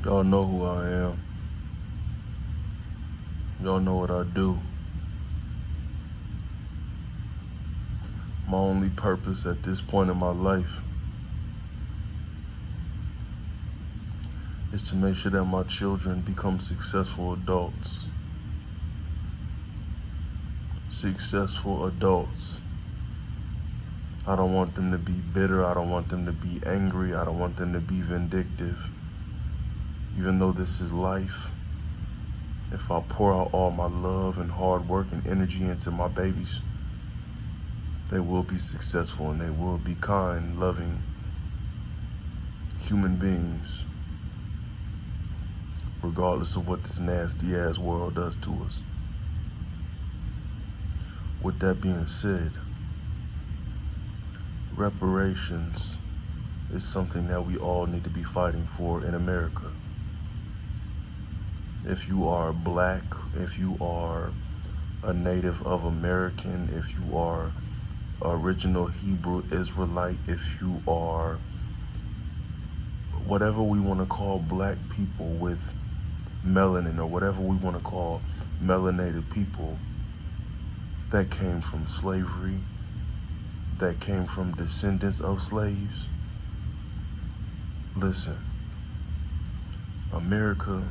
Y'all know who I am. Y'all know what I do. My only purpose at this point in my life is to make sure that my children become successful adults. Successful adults. I don't want them to be bitter. I don't want them to be angry. I don't want them to be vindictive. Even though this is life, if I pour out all my love and hard work and energy into my babies, they will be successful and they will be kind, loving human beings, regardless of what this nasty ass world does to us. With that being said, reparations is something that we all need to be fighting for in America. If you are black, if you are a Native of American, if you are original Hebrew Israelite, if you are whatever we want to call black people with melanin, or whatever we want to call melanated people that came from slavery, that came from descendants of slaves. Listen, America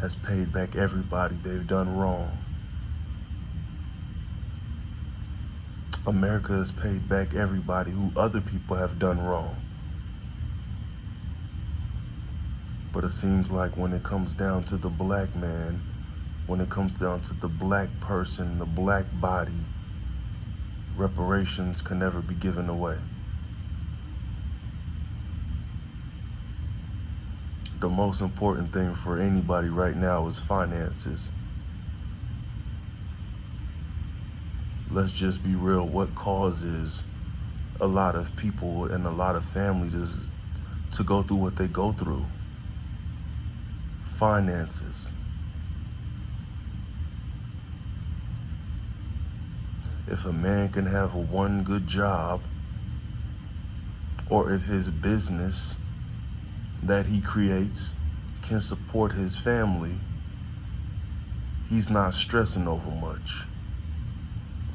has paid back everybody they've done wrong. America has paid back everybody who other people have done wrong. But it seems like when it comes down to the black man, when it comes down to the black person, the black body, reparations can never be given away. The most important thing for anybody right now is finances. Let's just be real. What causes a lot of people and a lot of families to go through what they go through? Finances. If a man can have one good job, or if his business that he creates can support his family, he's not stressing over much.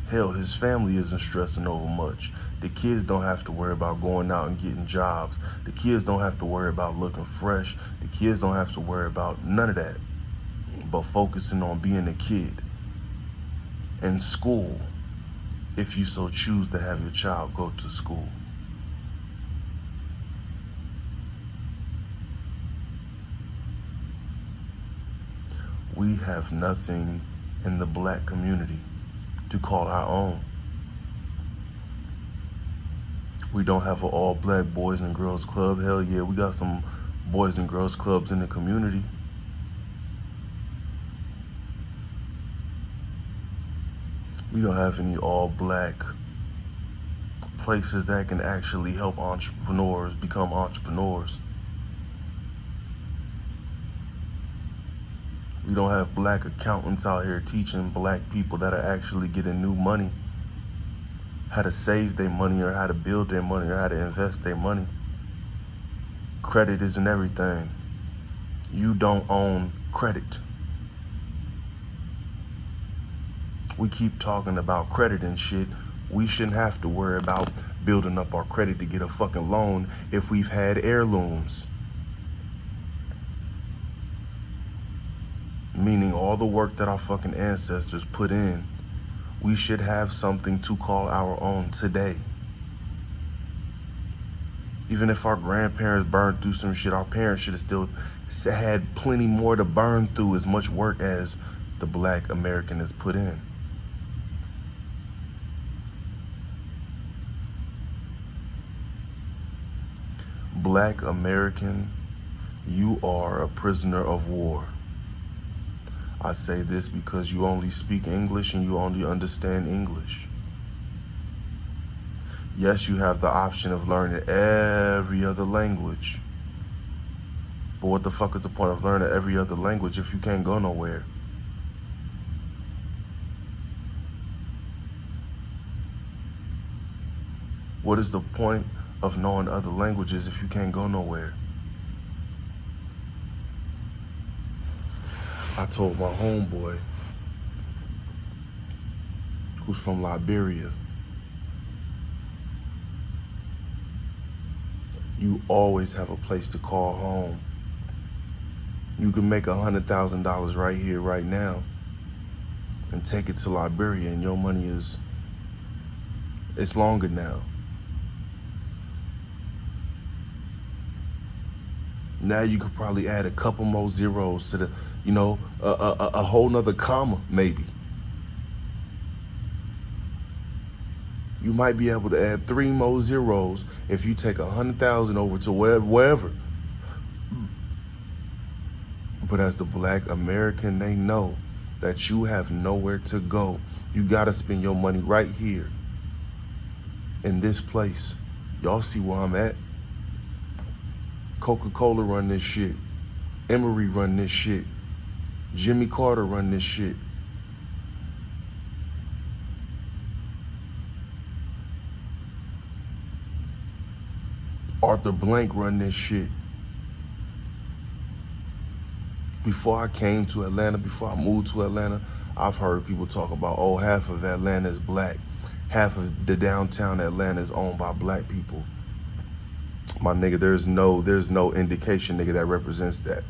Hell, his family isn't stressing over much. The kids don't have to worry about going out and getting jobs. The kids don't have to worry about looking fresh. The kids don't have to worry about none of that, but focusing on being a kid. And school, if you so choose to have your child go to school. We have nothing in the black community to call our own. We don't have an all black boys and girls club. Hell yeah, we got some boys and girls clubs in the community. We don't have any all black places that can actually help entrepreneurs become entrepreneurs. We don't have black accountants out here teaching black people that are actually getting new money how to save their money, or how to build their money, or how to invest their money. Credit isn't everything. You don't own credit. We keep talking about credit and shit. We shouldn't have to worry about building up our credit to get a fucking loan if we've had heirlooms. Meaning all the work that our fucking ancestors put in, we should have something to call our own today. Even if our grandparents burned through some shit, our parents should have still had plenty more to burn through, as much work as the black American has put in. Black American, you are a prisoner of war. I say this because you only speak English and you only understand English. Yes, you have the option of learning every other language. But what the fuck is the point of learning every other language if you can't go nowhere? What is the point of knowing other languages if you can't go nowhere? I told my homeboy, who's from Liberia, you always have a place to call home. You can make $100,000 right here, right now, and take it to Liberia, and your money it's longer now. Now you could probably add a couple more zeros to the, a whole nother comma, maybe. You might be able to add 3 more zeros if you take 100,000 over to wherever. But as the Black American, they know that you have nowhere to go. You gotta spend your money right here in this place. Y'all see where I'm at? Coca-Cola run this shit. Emory run this shit. Jimmy Carter run this shit. Arthur Blank run this shit. Before I came to Atlanta, before I moved to Atlanta, I've heard people talk about, oh, half of Atlanta is black. Half of the downtown Atlanta is owned by black people. My nigga, there's no indication, nigga, that represents that.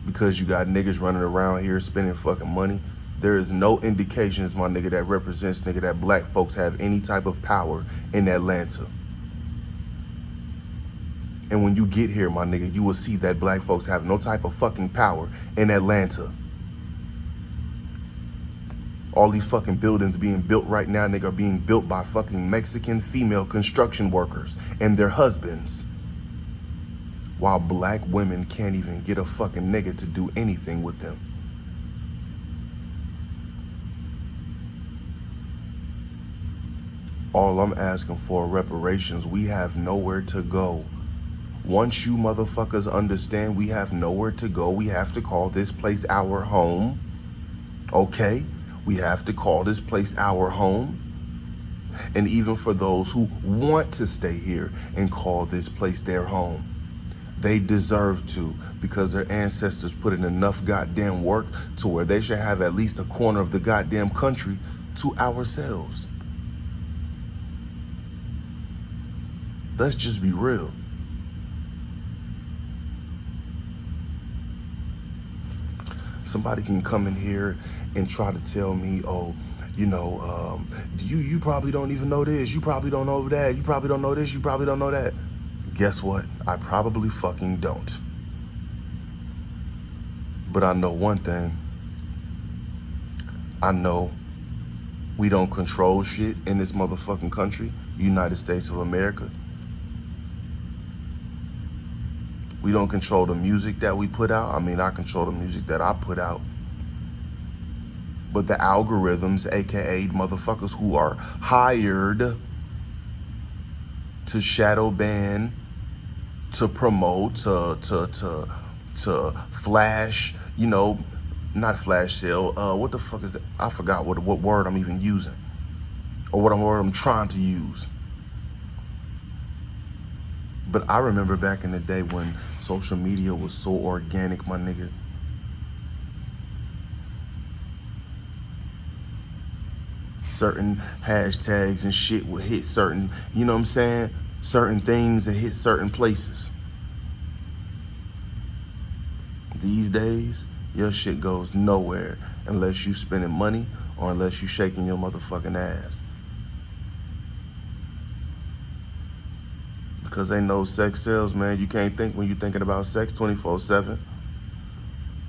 Because you got niggas running around here spending fucking money, there is no indications, my nigga, that represents, nigga, that black folks have any type of power in Atlanta. And when you get here, my nigga, you will see that black folks have no type of fucking power in Atlanta. All these fucking buildings being built right now, nigga, are being built by fucking Mexican female construction workers and their husbands. While black women can't even get a fucking nigga to do anything with them. All I'm asking for are reparations. We have nowhere to go. Once you motherfuckers understand we have nowhere to go, we have to call this place our home. Okay? We have to call this place our home. And even for those who want to stay here and call this place their home, they deserve to, because their ancestors put in enough goddamn work to where they should have at least a corner of the goddamn country to ourselves. Let's just be real. Somebody can come in here and try to tell me, oh, you probably don't even know this, you probably don't know that, you probably don't know this, you probably don't know that. Guess what? I probably fucking don't. But I know one thing. I know we don't control shit in this motherfucking country, United States of America. We don't control the music that we put out. I mean, I control the music that I put out. But the algorithms, AKA motherfuckers who are hired to shadow ban, to promote, to flash, not flash sale. What the fuck is it? I forgot what word I'm even using, or what word I'm trying to use. But I remember back in the day when social media was so organic, my nigga. Certain hashtags and shit would hit certain, you know what I'm saying? Certain things that hit certain places. These days, your shit goes nowhere unless you spending money or unless you shaking your motherfucking ass. Because ain't no sex sells, man. You can't think when you're thinking about sex 24/7.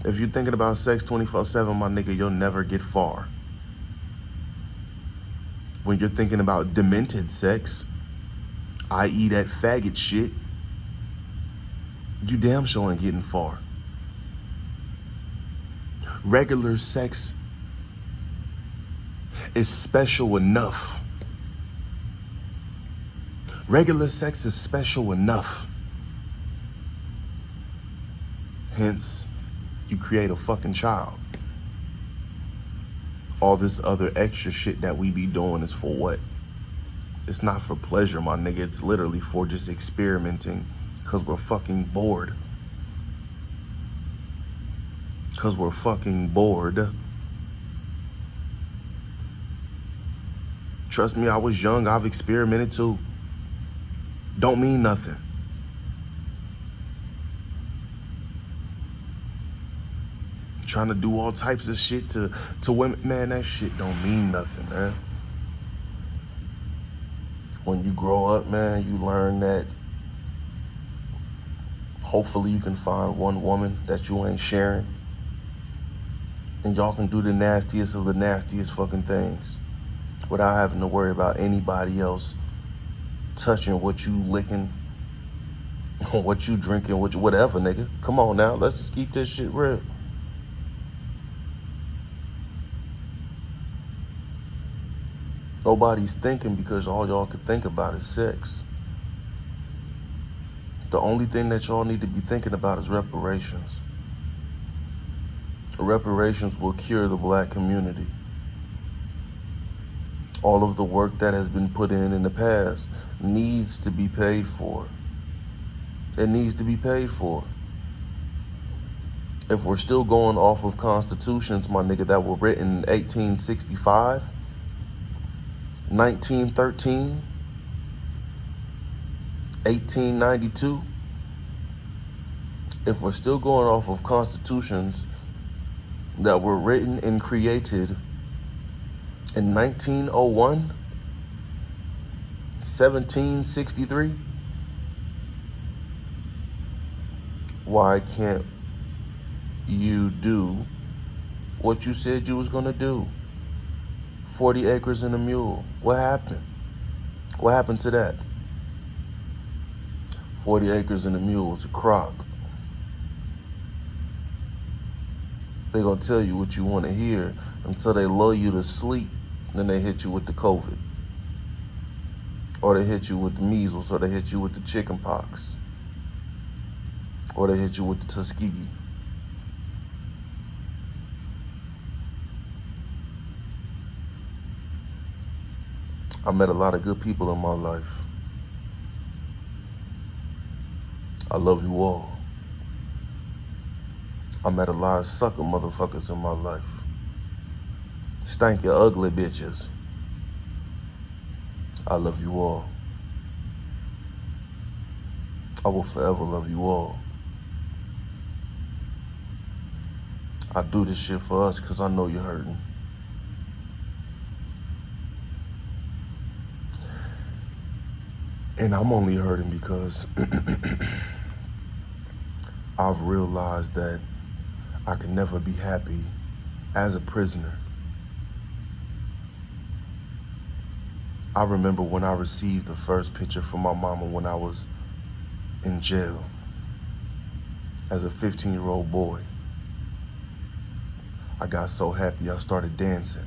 If you're thinking about sex 24/7, my nigga, you'll never get far. When you're thinking about demented sex, i.e. that faggot shit, you damn sure ain't getting far. Regular sex is special enough. Regular sex is special enough. Hence, you create a fucking child. All this other extra shit that we be doing is for what? It's not for pleasure, my nigga. It's literally for just experimenting because we're fucking bored. Because we're fucking bored. Trust me, I was young. I've experimented too. Don't mean nothing. Trying to do all types of shit to women. Man, that shit don't mean nothing, man. When you grow up, man, you learn that hopefully you can find one woman that you ain't sharing. And y'all can do the nastiest of the nastiest fucking things without having to worry about anybody else touching what you licking, what you drinking, whatever, nigga. Come on now, let's just keep this shit real. Nobody's thinking because all y'all could think about is sex. The only thing that y'all need to be thinking about is reparations. Reparations will cure the black community. All of the work that has been put in the past needs to be paid for. It needs to be paid for. If we're still going off of constitutions, my nigga, that were written in 1865, 1913, 1892, if we're still going off of constitutions that were written and created in 1901, 1763, why can't you do what you said you was gonna do? 40 acres and a mule. What happened? What happened to that? 40 acres and a mule was a crock. They're gonna tell you what you want to hear until they lull you to sleep. Then they hit you with the COVID. Or they hit you with the measles, or they hit you with the chicken pox. Or they hit you with the Tuskegee. I met a lot of good people in my life. I love you all. I met a lot of sucker motherfuckers in my life. Stanky, ugly bitches. I love you all. I will forever love you all. I do this shit for us because I know you're hurting. And I'm only hurting because I've realized that I can never be happy as a prisoner. I remember when I received the first picture from my mama when I was in jail as a 15-year-old boy. I got so happy I started dancing.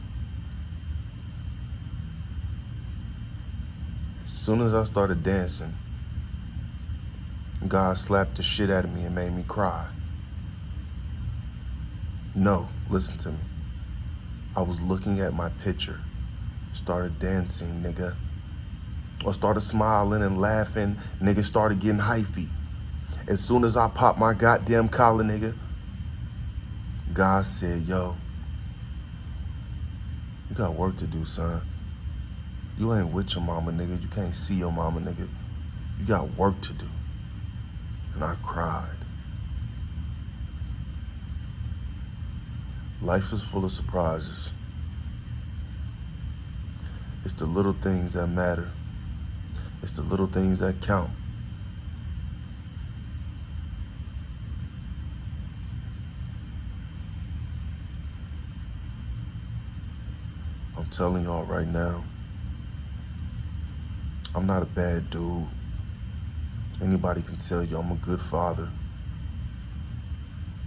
As soon as I started dancing, God slapped the shit out of me and made me cry. No, listen to me. I was looking at my picture, started dancing, nigga. Or started smiling and laughing, nigga started getting hyphy. As soon as I popped my goddamn collar, nigga, God said, yo, you got work to do, son. You ain't with your mama, nigga. You can't see your mama, nigga. You got work to do. And I cried. Life is full of surprises. It's the little things that matter. It's the little things that count. I'm telling y'all right now, I'm not a bad dude. Anybody can tell you I'm a good father,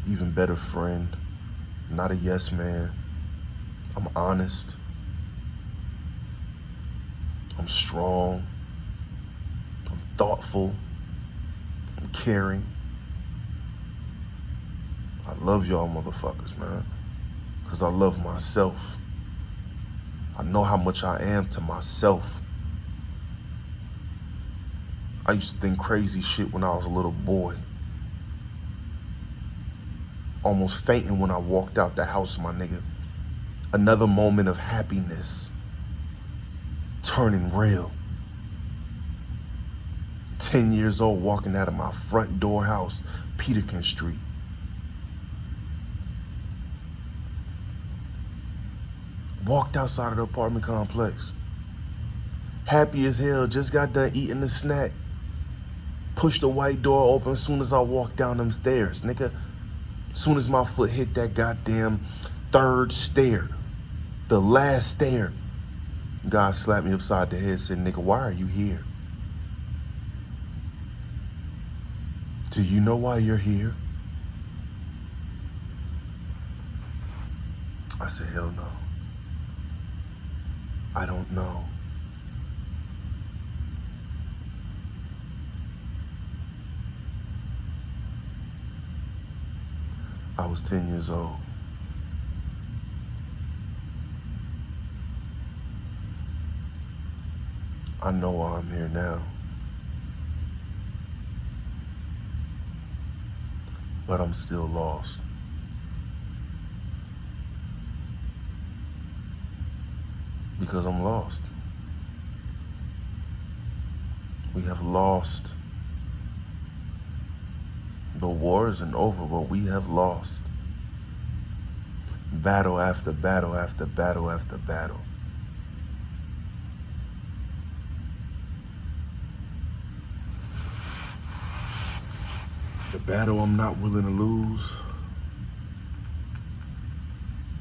even better friend. I'm not a yes man. I'm honest. I'm strong. I'm thoughtful. I'm caring. I love y'all motherfuckers, man, because I love myself. I know how much I am to myself. I used to think crazy shit when I was a little boy. almost fainting when I walked out the house, my nigga. Another moment of happiness turning real. 10 years old, walking out of my front door house, Peterkin Street. Walked outside of the apartment complex. Happy as hell, just got done eating a snack. Pushed the white door open as soon as I walked down them stairs, nigga. As soon as my foot hit that goddamn third stair, the last stair, God slapped me upside the head, said, nigga, why are you here? Do you know why you're here? I said, hell no. I don't know. I was 10 years old. I know why I'm here now. But I'm still lost. Because I'm lost. We have lost. The war isn't over, but we have lost. Battle after battle after battle after battle. The battle I'm not willing to lose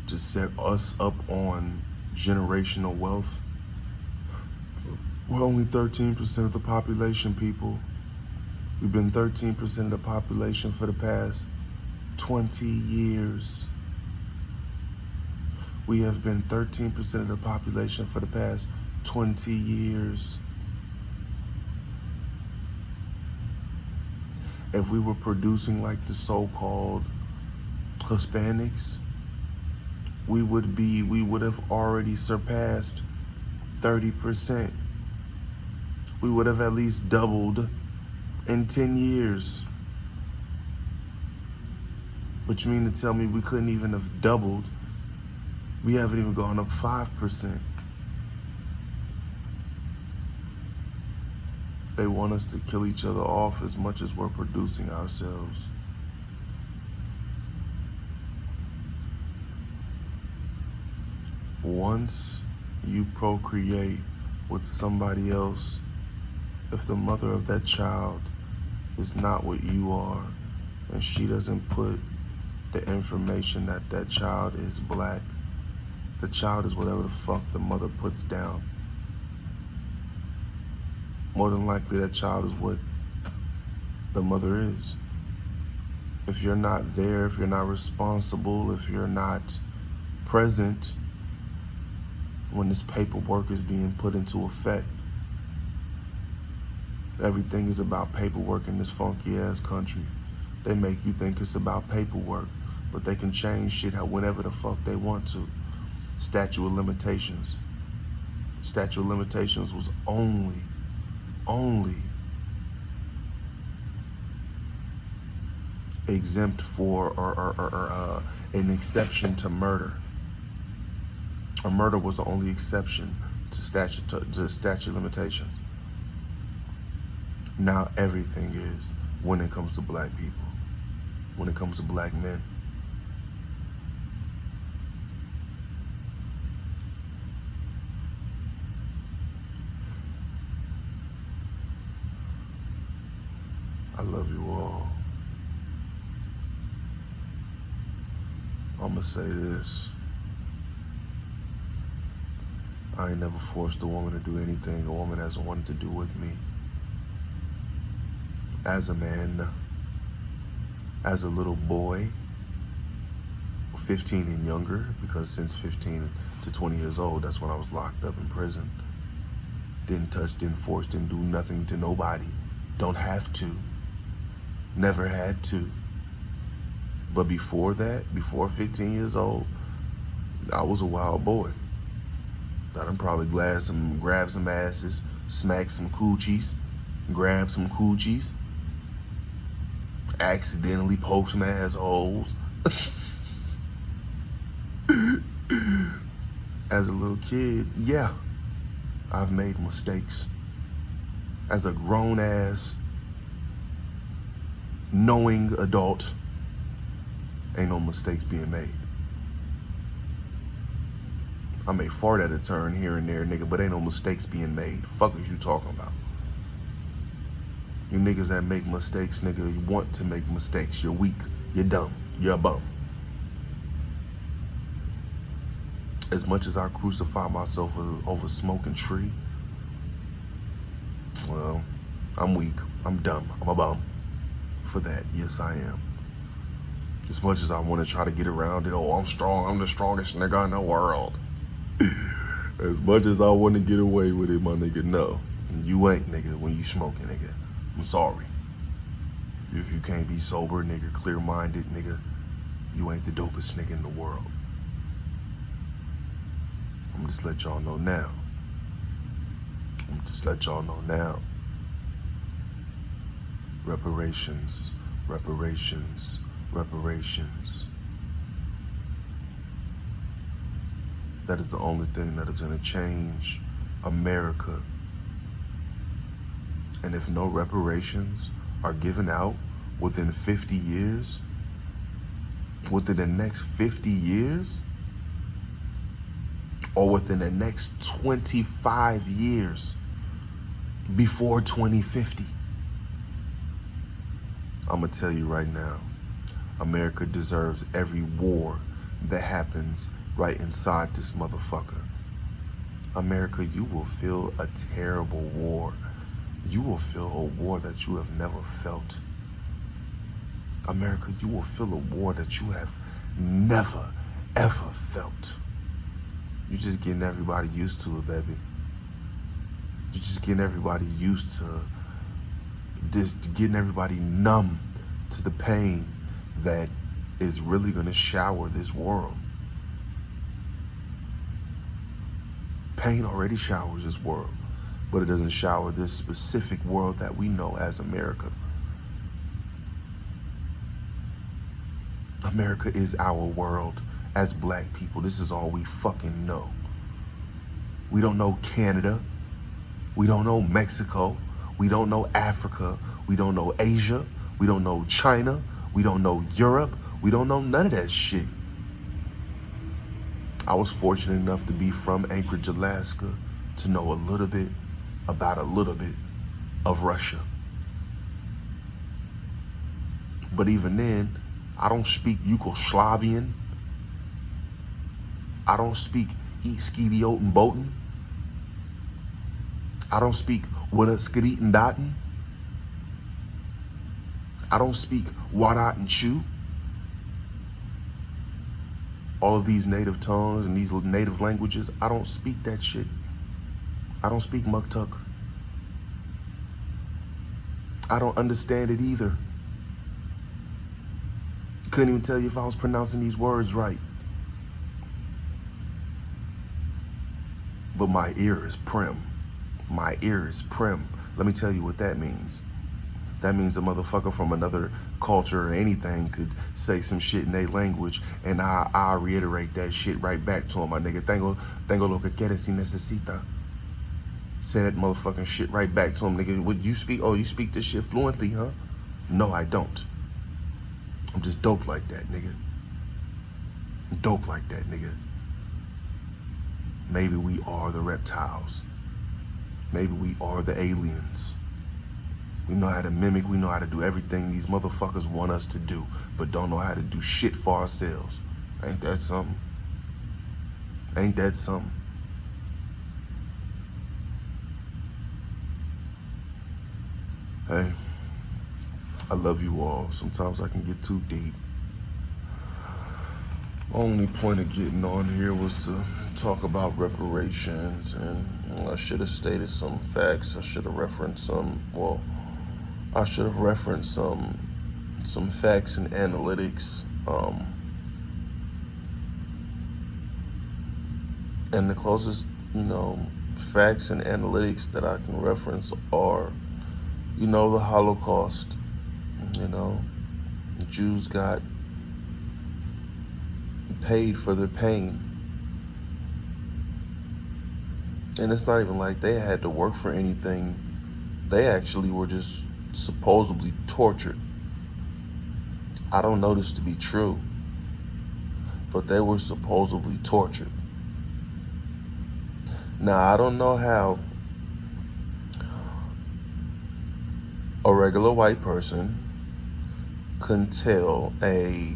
to set us up on generational wealth. We're only 13% of the population, people. We've been 13% of the population for the past 20 years. We have been 13% of the population for the past 20 years. If we were producing like the so-called Hispanics, we would have already surpassed 30%. We would have at least doubled in 10 years. But you mean to tell me we couldn't even have doubled? We haven't even gone up 5%. They want us to kill each other off as much as we're producing ourselves. Once you procreate with somebody else, if the mother of that child is not what you are, and she doesn't put the information that that child is black, the child is whatever the fuck the mother puts down. More than likely that child is what the mother is. If you're not there, if you're not responsible, if you're not present when this paperwork is being put into effect, everything is about paperwork in this funky ass country. They make you think it's about paperwork, but they can change shit whenever the fuck they want to. Statute of limitations. Statute of limitations was only exempt for an exception to murder. A murder was the only exception to statute of limitations. Now everything is when it comes to black people, when it comes to black men. I love you all. I'ma say this. I ain't never forced a woman to do anything a woman hasn't wanted to do with me. As a man, as a little boy, 15 and younger, because since 15 to 20 years old, that's when I was locked up in prison. Didn't touch, didn't force, didn't do nothing to nobody. Don't have to. Never had to. But before that, before 15 years old, I was a wild boy. I done probably grabbed some asses, smacked some coochies, grabbed some coochies, accidentally poked some assholes, As a little kid, yeah, I've made mistakes. As a grown-ass, knowing adult, ain't no mistakes being made. I may fart at a turn here and there, nigga, but ain't no mistakes being made. Fuck is you talking about? You niggas that make mistakes, nigga, you want to make mistakes. You're weak. You're dumb. You're a bum. As much as I crucify myself over smoking tree, well, I'm weak. I'm dumb. I'm a bum. For that, yes, I am. As much as I want to try to get around it, oh, I'm strong. I'm the strongest nigga in the world. As much as I want to get away with it, my nigga, no. You ain't, nigga, when you smoking, nigga. I'm sorry. If you can't be sober, nigga, clear-minded, nigga, you ain't the dopest nigga in the world. I'm gonna just let y'all know now. Reparations, reparations, reparations. That is the only thing that is gonna change America. And if no reparations are given out within 50 years, within the next 50 years, or within the next 25 years before 2050, I'm gonna tell you right now, America deserves every war that happens right inside this motherfucker. America, you will feel a terrible war. You will feel a war that you have never felt. America, you will feel a war that you have never, ever felt. You're just getting everybody used to it, baby. You're just getting everybody used to this, getting everybody numb to the pain that is really gonna shower this world. Pain already showers this world, but it doesn't shower this specific world that we know as America. America is our world as black people. This is all we fucking know. We don't know Canada. We don't know Mexico. We don't know Africa. We don't know Asia. We don't know China. We don't know Europe. We don't know none of that shit. I was fortunate enough to be from Anchorage, Alaska, to know a little bit about a little bit of Russia. But even then, I don't speak Yugoslavian. I don't speak Eat Skeety Oaten Boaten. I don't speak Wada Skeetin Dotten. I don't speak Wadat and Chew. All of these native tongues and these native languages, I don't speak that shit. I don't speak Muktuk. I don't understand it either. Couldn't even tell you if I was pronouncing these words right. But my ear is prim. My ear is prim. Let me tell you what that means. That means a motherfucker from another culture or anything could say some shit in their language, and I'll reiterate that shit right back to him, my nigga. Tengo lo que quieres y necesita. Say that motherfucking shit right back to him, nigga. What you speak? Oh, you speak this shit fluently, huh? No, I don't. I'm just dope like that, nigga. I'm dope like that, nigga. Maybe we are the reptiles. Maybe we are the aliens. We know how to mimic, we know how to do everything these motherfuckers want us to do, but don't know how to do shit for ourselves. Ain't that something? Ain't that something? Hey, I love you all. Sometimes I can get too deep. Only point of getting on here was to talk about reparations, and I should have stated some facts. I should have referenced some facts and analytics. And the closest, facts and analytics that I can reference are, the Holocaust. The Jews got paid for their pain. And it's not even like they had to work for anything. They actually were just supposedly tortured. I don't know this to be true, but they were supposedly tortured. Now, I don't know how a regular white person can tell a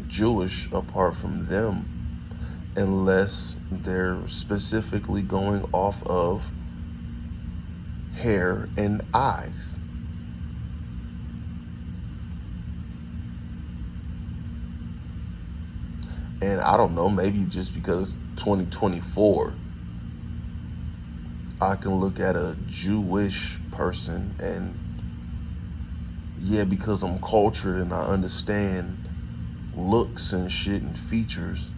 Jewish apart from them unless they're specifically going off of hair and eyes. And I don't know, maybe just because 2024, I can look at a Jewish person and, yeah, because I'm cultured and I understand looks and shit and features,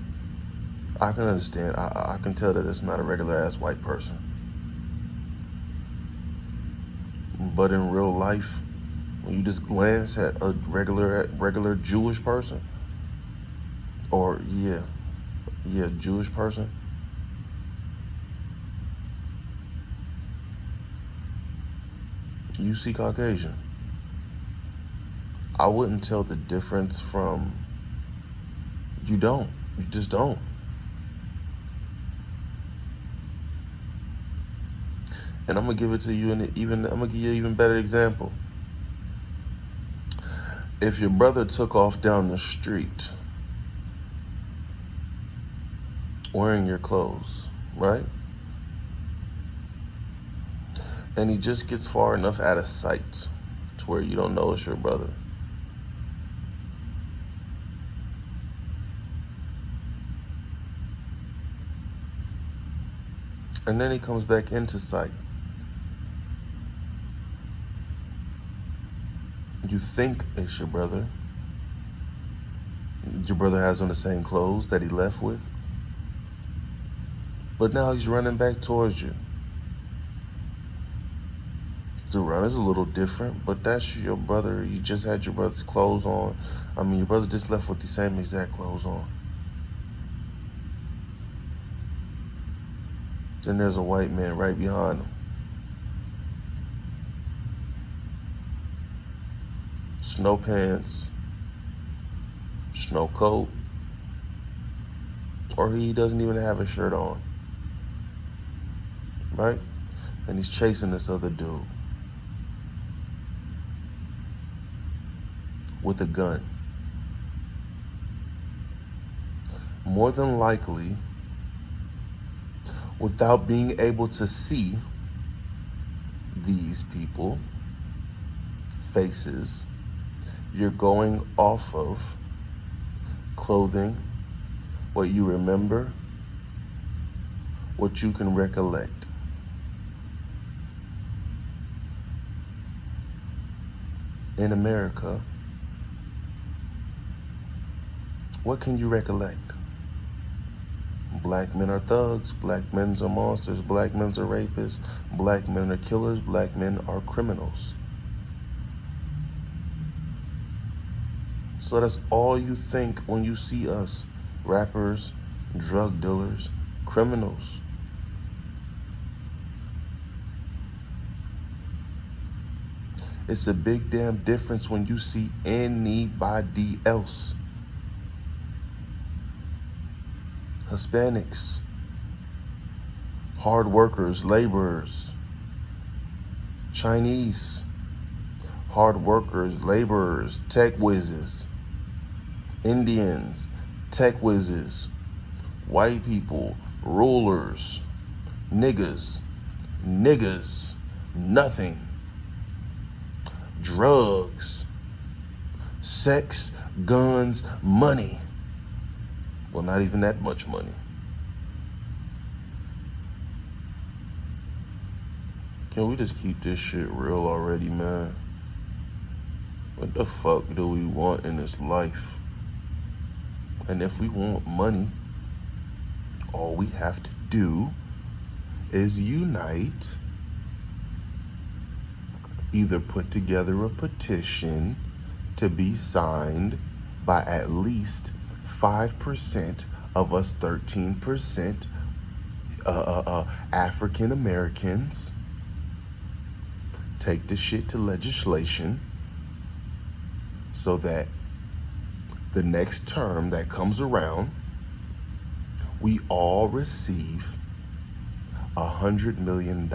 I can understand. I can tell that it's not a regular ass white person. But in real life, when you just glance at a regular Jewish person, or Jewish person, you see Caucasian. I wouldn't tell the difference from, you just don't. And I'm gonna give it to you, and I'm gonna give you an even better example. If your brother took off down the street wearing your clothes, right? And he just gets far enough out of sight to where you don't know it's your brother. And then he comes back into sight. You think it's your brother. Your brother has on the same clothes that he left with. But now he's running back towards you. The run is a little different, but that's your brother. You just had your brother's clothes on. I mean, your brother just left with the same exact clothes on. Then there's a white man right behind him. Snow pants, snow coat, or he doesn't even have a shirt on, right? And he's chasing this other dude with a gun. More than likely, without being able to see these people, faces, you're going off of clothing, what you remember, what you can recollect. In America, what can you recollect? Black men are thugs, black men are monsters, black men are rapists, black men are killers, black men are criminals. So that's all you think when you see us, rappers, drug dealers, criminals. It's a big damn difference when you see anybody else. Hispanics, hard workers, laborers, Chinese, hard workers, laborers, tech whizzes, Indians, tech whizzes, white people, rulers, niggas, nothing, drugs, sex, guns, money. Well, not even that much money. Can we just keep this shit real already, man? What the fuck do we want in this life? And if we want money, all we have to do is unite, either put together a petition to be signed by at least 5% of us 13% African Americans take the shit to legislation so that the next term that comes around, we all receive $100 million.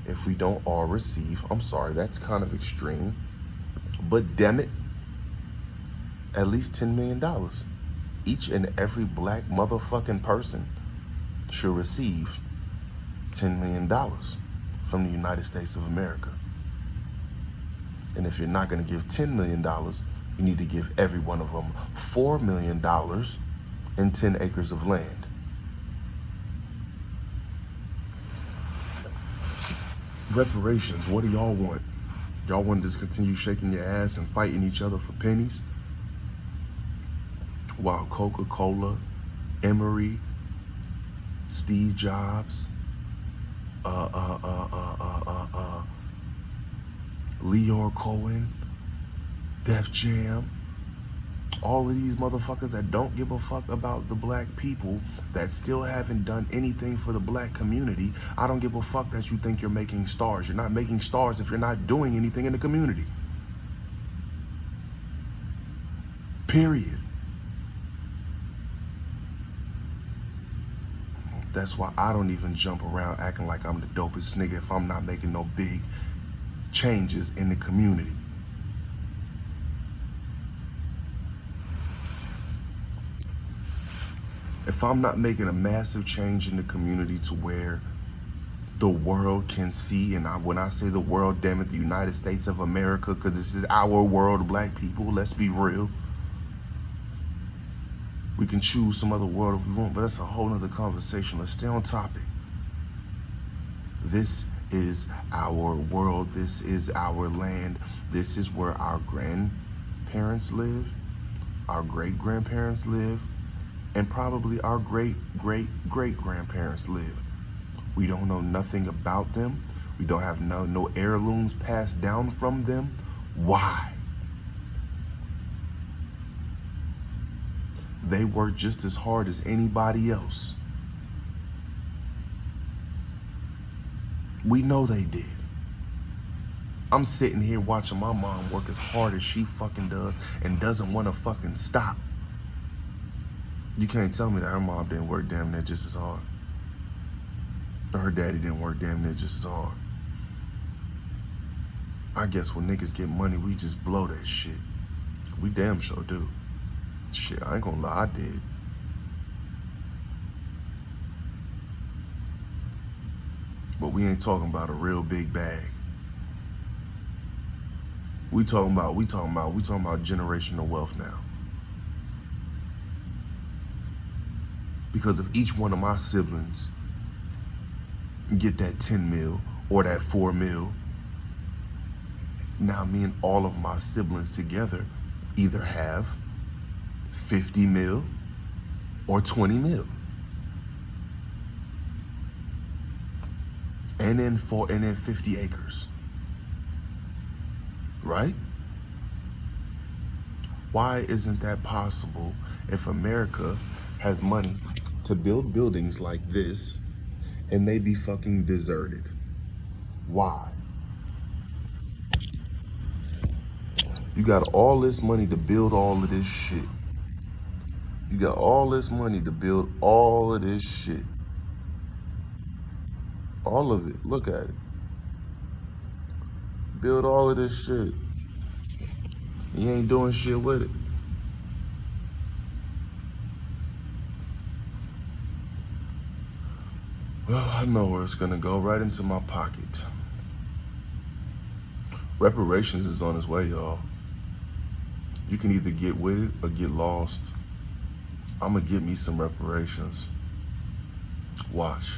If we don't all receive, I'm sorry, that's kind of extreme, but damn it, at least $10 million. Each and every black motherfucking person should receive $10 million from the United States of America. And if you're not gonna give $10 million, you need to give every one of them $4 million and 10 acres of land. Reparations, what do y'all want? Y'all want to just continue shaking your ass and fighting each other for pennies? While Coca-Cola, Emory, Steve Jobs, Leor Cohen, Def Jam, all of these motherfuckers that don't give a fuck about the black people, that still haven't done anything for the black community. I don't give a fuck that you think you're making stars. You're not making stars if you're not doing anything in the community. Period. That's why I don't even jump around acting like I'm the dopest nigga if I'm not making no big changes in the community. If I'm not making a massive change in the community to where the world can see, and when I say the world, damn it, the United States of America, because this is our world, black people, let's be real. We can choose some other world if we want, but that's a whole nother conversation. Let's stay on topic. This is our world. This is our land. This is where our grandparents live, our great-grandparents live, and probably our great-great-great-grandparents live. We don't know nothing about them. We don't have no heirlooms passed down from them. Why? They work just as hard as anybody else. We know they did. I'm sitting here watching my mom work as hard as she fucking does and doesn't want to fucking stop. You can't tell me that her mom didn't work damn near just as hard. Or her daddy didn't work damn near just as hard. I guess when niggas get money, we just blow that shit. We damn sure do. Shit, I ain't gonna lie, I did. But we ain't talking about a real big bag. We talking about generational wealth now. Because if each one of my siblings get that 10 mil or that 4 mil, now me and all of my siblings together either have 50 mil or 20 mil. And then 50 acres. Right? Why isn't that possible if America has money to build buildings like this and they be fucking deserted? Why? You got all this money to build all of this shit. You got all this money to build all of this shit. All of it. Look at it. Build all of this shit. You ain't doing shit with it. Well, I know where it's gonna go, right into my pocket. Reparations is on its way, y'all. You can either get with it or get lost. I'm gonna get me some reparations. Watch.